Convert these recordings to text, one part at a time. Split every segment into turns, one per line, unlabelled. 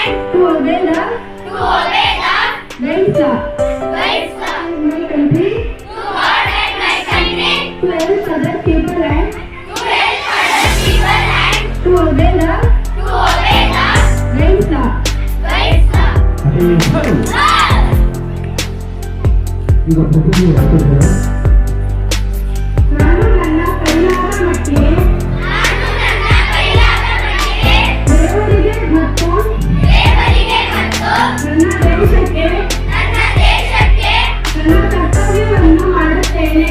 to obey the rights law. My country, to help other people and to obey the rights law.
ಈಗ ಪ್ರತಿಜ್ಞೆ ಮಾಡ್ತಿದ್ದಾರೆ.
ನಾನು ನನ್ನ ಕೈಲಾದ ಮಟ್ಟಿಗೆ ದೇವರಿಗೆ ಮತ್ತು ನನ್ನ ದೇಶಕ್ಕೆ ನನ್ನ ಕರ್ತವ್ಯವನ್ನು ಮಾಡುತ್ತೇನೆ.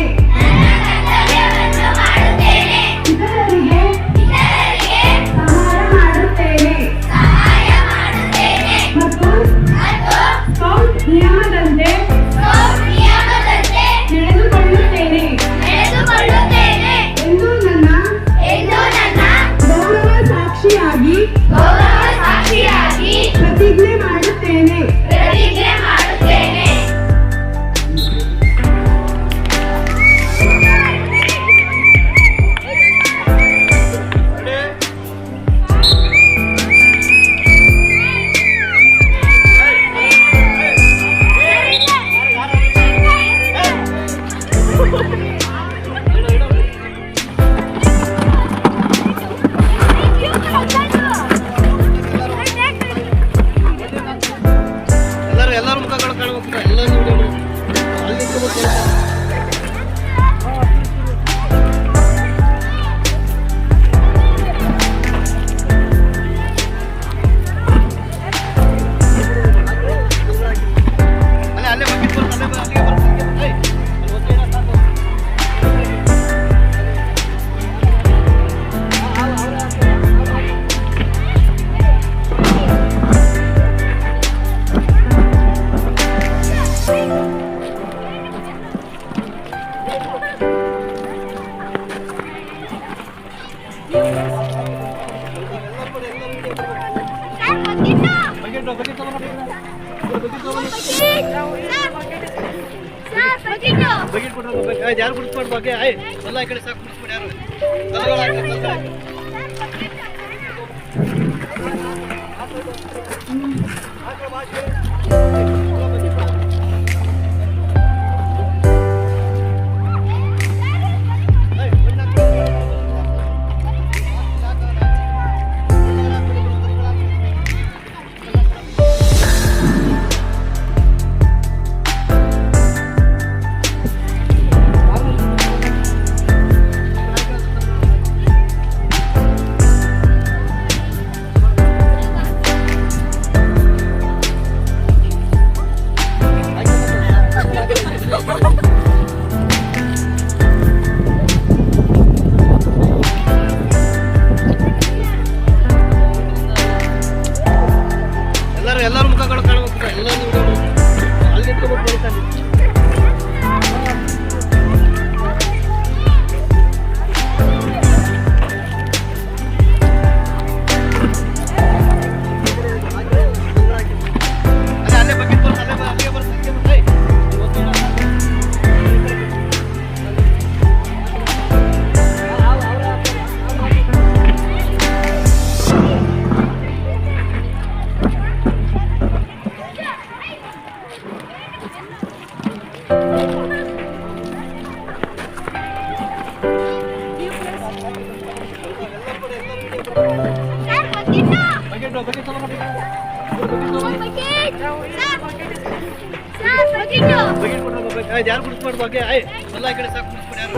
ಇತರರಿಗೆ ಸಹಾಯ ಮಾಡುತ್ತೇನೆ ಮತ್ತು ಸ್ಕೌಟ್ ನಿಯಮದಂತೆ ನಡೆದುಕೊಳ್ಳುತ್ತೇನೆ ಎಂದು ನನ್ನ ಗೌರವ ಸಾಕ್ಷಿಯಾಗಿ ಪ್ರತಿಜ್ಞೆ ಮಾಡುತ್ತೇನೆ.
ಎಲ್ಲರೂ ಮುಖಗಳು ಕಾಣಬೇಕು. ಎಲ್ಲರೂ ಅಲ್ಲಿ ಅಲ್ಲೇ ಬಕೆಟ್ ಅಲ್ಲಿಗೆ ಬರ್ತಾರೆ. ಬಕೆಟ್ ಕೊಟ್ಟರೆ ಯಾರು ಕುಡಿಸ್ಬಾರ್ದು ಬಗ್ಗೆ ಎಲ್ಲ ಈ ಕಡೆ ಸಾಕು ಕುಡಿಸ್ಬಿಡಿ ಯಾರು ಎಲ್ಲರೂ ಮುಖಗಳು ಕಾಣಬೇಕು. ಎಲ್ಲರೂ ಅಲ್ಲಿ ಬರ್ತಾರೆ. ಅಲ್ಲೇ ಬಕೆಟ್ ಅಲ್ಲಿಗೆ ಬರ್ತಾರೆ. ಯಾರು ಕುಡಿಸ್ಬಾರ್ದು ಬಗ್ಗೆ ಎಲ್ಲ ಈ ಕಡೆ ಸಾಕು ಕುಡಿಸ್ಬಿಡಿ ಯಾರು